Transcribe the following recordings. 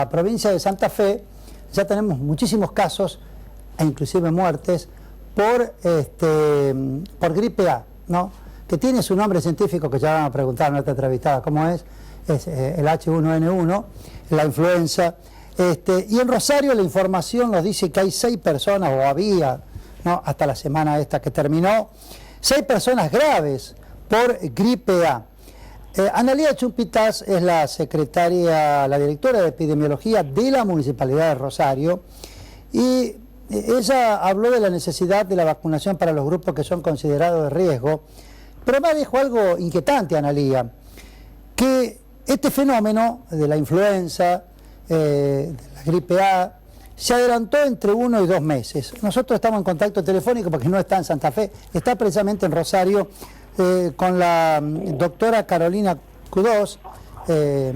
la provincia de Santa Fe ya tenemos muchísimos casos, e inclusive muertes, por gripe A, ¿no? Que tiene su nombre científico, que ya vamos a preguntar a nuestra entrevistada cómo es el H1N1, la influenza. Y en Rosario la información nos dice que hay 6 personas, o había, ¿no?, hasta la semana esta que terminó, 6 personas graves por gripe A. Analía Chumpitas es la secretaria, la directora de epidemiología de la Municipalidad de Rosario, y ella habló de la necesidad de la vacunación para los grupos que son considerados de riesgo, pero además dijo algo inquietante, Analía, que este fenómeno de la influenza, de la gripe A, se adelantó entre 1 y 2 meses. Nosotros estamos en contacto telefónico porque no está en Santa Fe, está precisamente en Rosario, con la doctora Carolina Cudós, que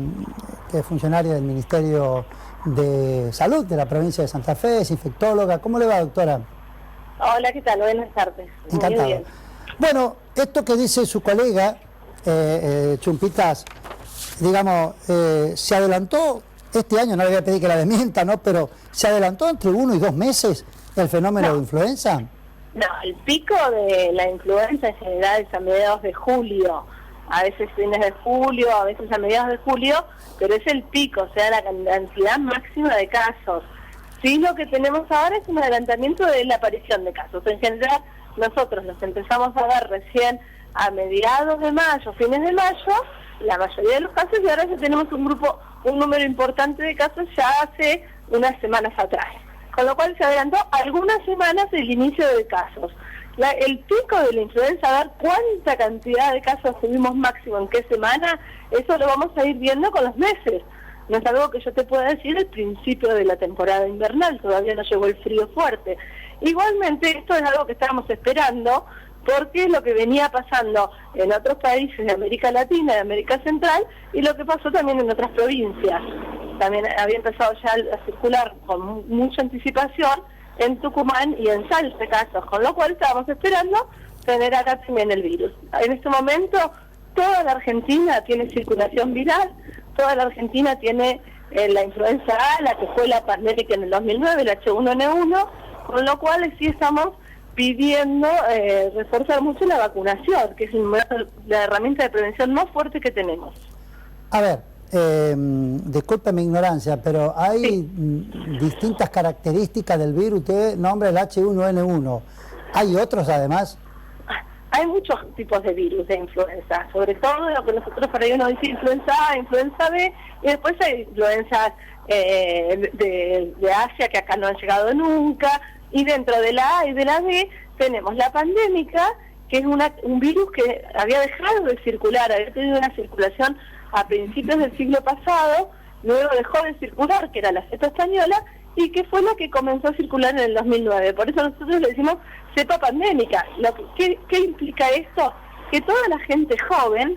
es funcionaria del Ministerio de Salud de la provincia de Santa Fe, es infectóloga. ¿Cómo le va, doctora? Hola, ¿qué tal? Buenas tardes. Encantado. Muy bien. Bueno, esto que dice su colega, Chumpitas, digamos, se adelantó este año, no le voy a pedir que la desmienta, ¿no?, pero ¿se adelantó entre 1 y 2 meses el fenómeno de influenza? No, el pico de la influenza en general es a mediados de julio, a veces fines de julio, a veces a mediados de julio, pero es el pico, o sea, la cantidad máxima de casos. Sí, lo que tenemos ahora es un adelantamiento de la aparición de casos. En general, nosotros los empezamos a ver recién a mediados de mayo, fines de mayo, la mayoría de los casos, y ahora ya tenemos un número importante de casos ya hace unas semanas atrás. Con lo cual se adelantó algunas semanas el inicio de casos. El pico de la influenza, a ver cuánta cantidad de casos tuvimos máximo en qué semana, eso lo vamos a ir viendo con los meses. No es algo que yo te pueda decir al principio de la temporada invernal, todavía no llegó el frío fuerte. Igualmente, esto es algo que estábamos esperando, porque es lo que venía pasando en otros países de América Latina, de América Central, y lo que pasó también en otras provincias. También había empezado ya a circular con mucha anticipación en Tucumán y en Salta casos, con lo cual estábamos esperando tener acá también el virus. En este momento toda la Argentina tiene circulación viral, toda la Argentina tiene la influenza A, la que fue la pandémica en el 2009, el H1N1, con lo cual sí estamos pidiendo reforzar mucho la vacunación, que es la herramienta de prevención más fuerte que tenemos. A ver, disculpe mi ignorancia, pero hay distintas características del virus. Usted nombra el H1N1. ¿Hay otros además? Hay muchos tipos de virus de influenza, sobre todo lo que nosotros por ahí uno dice influenza A, influenza B, y después hay influencias de Asia que acá no han llegado nunca, y dentro de la A y de la B tenemos la pandémica, que es un virus que había dejado de circular, había tenido una circulación a principios del siglo pasado, luego dejó de circular, que era la cepa española, y que fue la que comenzó a circular en el 2009. Por eso nosotros le decimos cepa pandémica. ¿Qué implica esto? Que toda la gente joven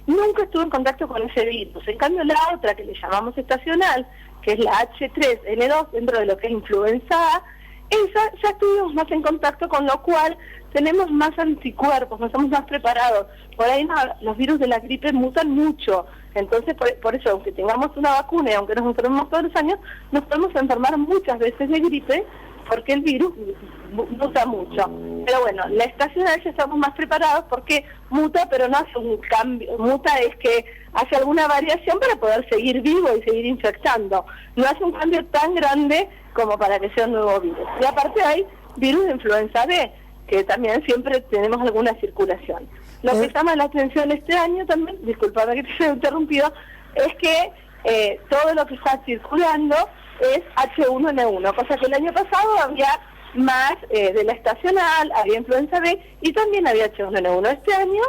nunca estuvo en contacto con ese virus. En cambio, la otra, que le llamamos estacional, que es la H3N2, dentro de lo que es influenza A, esa ya estuvimos más en contacto, con lo cual tenemos más anticuerpos, nos estamos más preparados. Por ahí los virus de la gripe mutan mucho, entonces por eso, aunque tengamos una vacuna y aunque nos enfermemos todos los años, nos podemos enfermar muchas veces de gripe porque el virus muta mucho. Pero bueno, la estacional ya estamos más preparados porque muta, pero no hace un cambio. Muta es que hace alguna variación para poder seguir vivo y seguir infectando. No hace un cambio tan grande como para que sea un nuevo virus. Y aparte hay virus de influenza B, que también siempre tenemos alguna circulación. Lo que llama la atención este año también, disculpame que te haya interrumpido, es que todo lo que está circulando es H1N1, cosa que el año pasado había más de la estacional, había influenza B y también había H1N1. Este año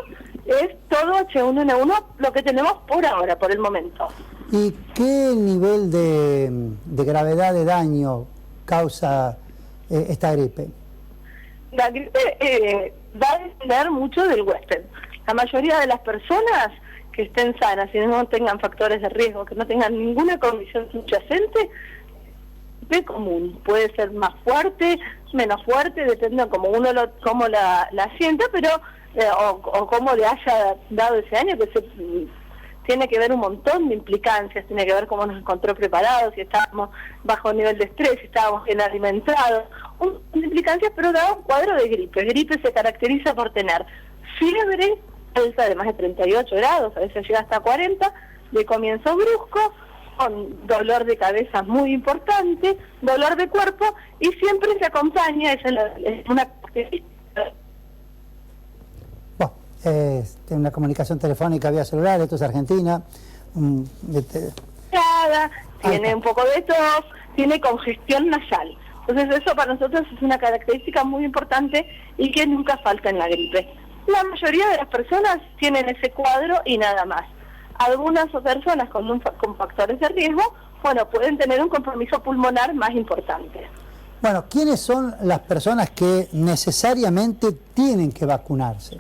es todo H1N1 lo que tenemos por ahora, por el momento. ¿Y qué nivel de gravedad de daño causa esta gripe? La gripe va a depender mucho del huésped. La mayoría de las personas que estén sanas y no tengan factores de riesgo, que no tengan ninguna condición subyacente, gripe común. Puede ser más fuerte, menos fuerte, depende de cómo la sienta, pero o cómo le haya dado ese año, que tiene que ver un montón de implicancias, tiene que ver cómo nos encontró preparados, si estábamos bajo nivel de estrés, si estábamos bien alimentados, un montón de implicancias, pero da un cuadro de gripe. Gripe se caracteriza por tener fiebre alta de más de 38 grados, a veces llega hasta 40, de comienzo brusco, con dolor de cabeza muy importante, dolor de cuerpo, y siempre se acompaña, es una una comunicación telefónica vía celular, esto es Argentina. Tiene un poco de tos, tiene congestión nasal. Entonces eso para nosotros es una característica muy importante y que nunca falta en la gripe. La mayoría de las personas tienen ese cuadro y nada más. Algunas personas con factores de riesgo, bueno, pueden tener un compromiso pulmonar más importante. Bueno, ¿quiénes son las personas que necesariamente tienen que vacunarse?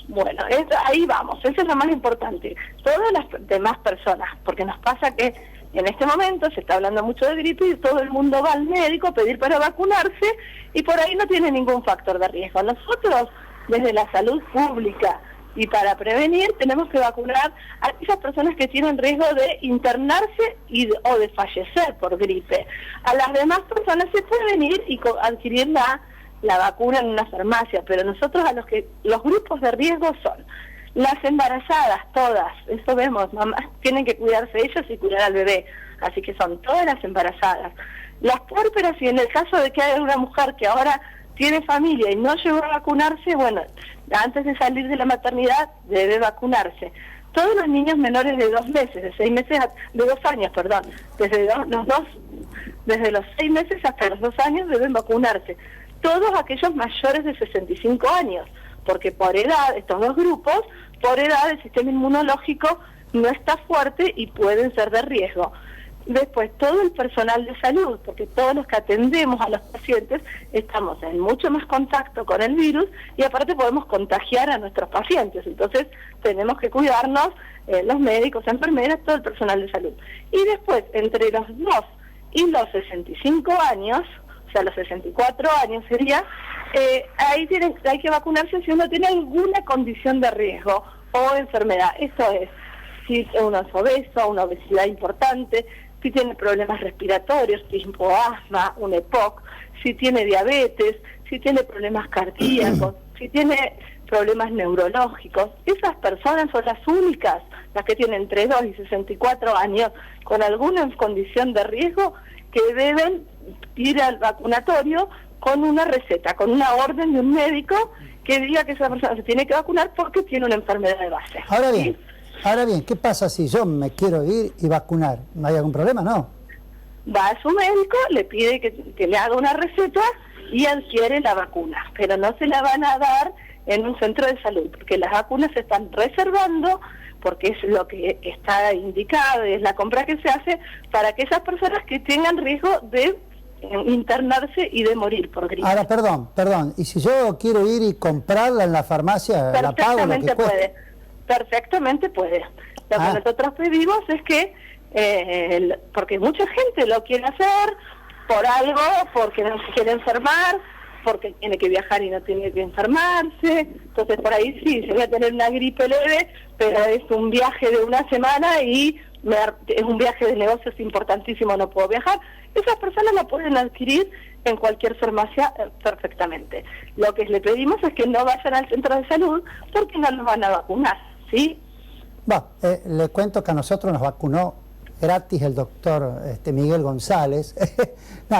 Bueno, ahí vamos, eso es lo más importante. Todas las demás personas, porque nos pasa que en este momento se está hablando mucho de gripe y todo el mundo va al médico a pedir para vacunarse y por ahí no tiene ningún factor de riesgo. Nosotros, desde la salud pública y para prevenir, tenemos que vacunar a aquellas personas que tienen riesgo de internarse o de fallecer por gripe. A las demás personas se pueden ir y adquirir la vacuna en una farmacia, pero nosotros los grupos de riesgo son las embarazadas, todas, eso vemos, mamás tienen que cuidarse ellas y cuidar al bebé, así que son todas las embarazadas, las puérperas, y en el caso de que haya una mujer que ahora tiene familia y no llegó a vacunarse, bueno, antes de salir de la maternidad debe vacunarse. Todos los niños menores de 2 meses, de 6 meses, de 2 años, perdón, desde los 6 meses hasta los 2 años deben vacunarse. Todos aquellos mayores de 65 años, porque por edad, estos dos grupos, por edad el sistema inmunológico no está fuerte y pueden ser de riesgo. Después, todo el personal de salud, porque todos los que atendemos a los pacientes estamos en mucho más contacto con el virus y aparte podemos contagiar a nuestros pacientes. Entonces, tenemos que cuidarnos, los médicos, enfermeras, todo el personal de salud. Y después, entre los 2 y los 65 años, o sea, los 64 años sería, hay que vacunarse si uno tiene alguna condición de riesgo o enfermedad. Esto es, si uno es obeso, una obesidad importante, si tiene problemas respiratorios, tipo asma, un EPOC, si tiene diabetes, si tiene problemas cardíacos, si tiene problemas neurológicos. Esas personas son las únicas, las que tienen entre 2 y 64 años, con alguna condición de riesgo, que deben ir al vacunatorio con una receta, con una orden de un médico que diga que esa persona se tiene que vacunar porque tiene una enfermedad de base. Ahora bien, ¿qué pasa si yo me quiero ir y vacunar? ¿No hay algún problema? No. Va a su médico, le pide que le haga una receta y adquiere la vacuna, pero no se la van a dar en un centro de salud, porque las vacunas se están reservando, porque es lo que está indicado, es la compra que se hace para aquellas personas que tengan riesgo de internarse y de morir por gripe. Ahora, perdón, y si yo quiero ir y comprarla en la farmacia, la pago lo que cueste. Perfectamente puede. Lo que nosotros pedimos es que, porque mucha gente lo quiere hacer por algo, porque no se quiere enfermar, porque tiene que viajar y no tiene que enfermarse, entonces por ahí sí, se voy a tener una gripe leve, pero es un viaje de una semana y es un viaje de negocios importantísimo, no puedo viajar. Esas personas la pueden adquirir en cualquier farmacia perfectamente. Lo que le pedimos es que no vayan al centro de salud porque no los van a vacunar, ¿sí? Le cuento que a nosotros nos vacunó gratis el doctor Miguel González.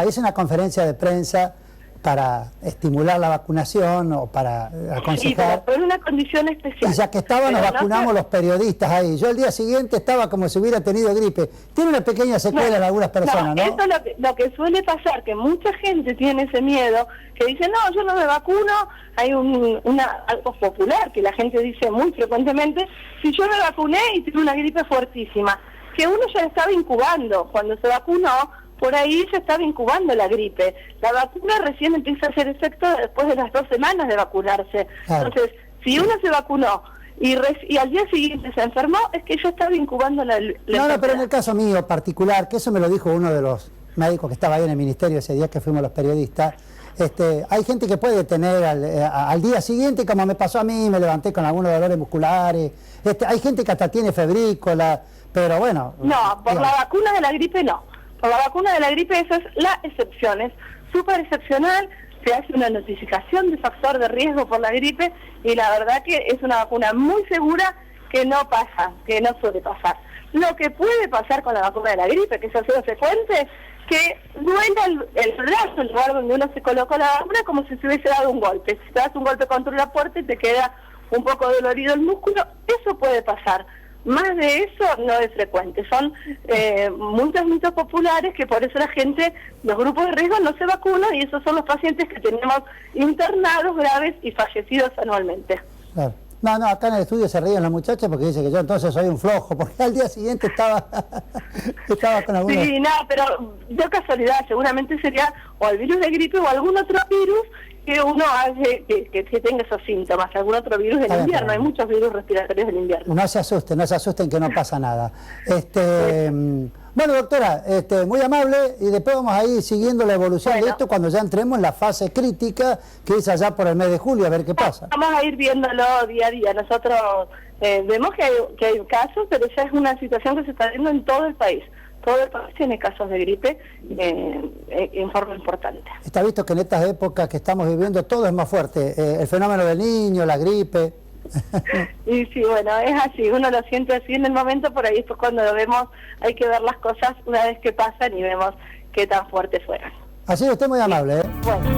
Hice una conferencia de prensa para estimular la vacunación o para aconsejar. Sí, pero en una condición especial. Y ya que estaba, nos vacunamos los periodistas ahí. Yo el día siguiente estaba como si hubiera tenido gripe. Tiene una pequeña secuela en algunas personas, ¿no? Eso es lo que suele pasar, que mucha gente tiene ese miedo, que dice, no, yo no me vacuno. Hay algo popular que la gente dice muy frecuentemente, si yo me vacuné y tuve una gripe fuertísima, que uno ya estaba incubando. Cuando se vacunó, por ahí se estaba incubando la gripe. La vacuna recién empieza a hacer efecto después de las 2 semanas de vacunarse. Claro. Entonces, si uno se vacunó y al día siguiente se enfermó, es que yo estaba incubando la No, pero en el caso mío particular, que eso me lo dijo uno de los médicos que estaba ahí en el ministerio ese día que fuimos los periodistas, Hay gente que puede tener al día siguiente, como me pasó a mí, me levanté con algunos dolores musculares. Hay gente que hasta tiene febrícola, pero bueno. No, por la vacuna de la gripe no. Por la vacuna de la gripe eso es la excepción, es súper excepcional. Se hace una notificación de factor de riesgo por la gripe y la verdad que es una vacuna muy segura que no pasa, que no suele pasar. Lo que puede pasar con la vacuna de la gripe, que eso ha sido frecuente, que duela el brazo, el lugar donde uno se colocó la vacuna, como si se hubiese dado un golpe. Si te das un golpe contra la puerta y te queda un poco dolorido el músculo, eso puede pasar. Más de eso no es frecuente. Son muchos mitos populares que por eso la gente, los grupos de riesgo no se vacunan y esos son los pacientes que tenemos internados graves y fallecidos anualmente. Claro. No, acá en el estudio se ríen las muchachas porque dicen que yo entonces soy un flojo, porque al día siguiente estaba con alguna... Sí, no, pero de casualidad seguramente sería o el virus de gripe o algún otro virus que uno hace que tenga esos síntomas, algún otro virus del invierno. Hay muchos virus respiratorios del invierno. No se asusten que no pasa nada. Bueno, doctora, muy amable, y después vamos a ir siguiendo la evolución de esto cuando ya entremos en la fase crítica, que es allá por el mes de julio, a ver qué pasa. Vamos a ir viéndolo día a día. Nosotros vemos que hay casos, pero ya es una situación que se está viendo en todo el país. Todo el país tiene casos de gripe en forma importante. Está visto que en estas épocas que estamos viviendo todo es más fuerte, el fenómeno del niño, la gripe. Y sí, bueno, es así, uno lo siente así en el momento, por ahí después cuando lo vemos hay que ver las cosas una vez que pasan y vemos qué tan fuertes fueron. Así usted muy amable. Bueno.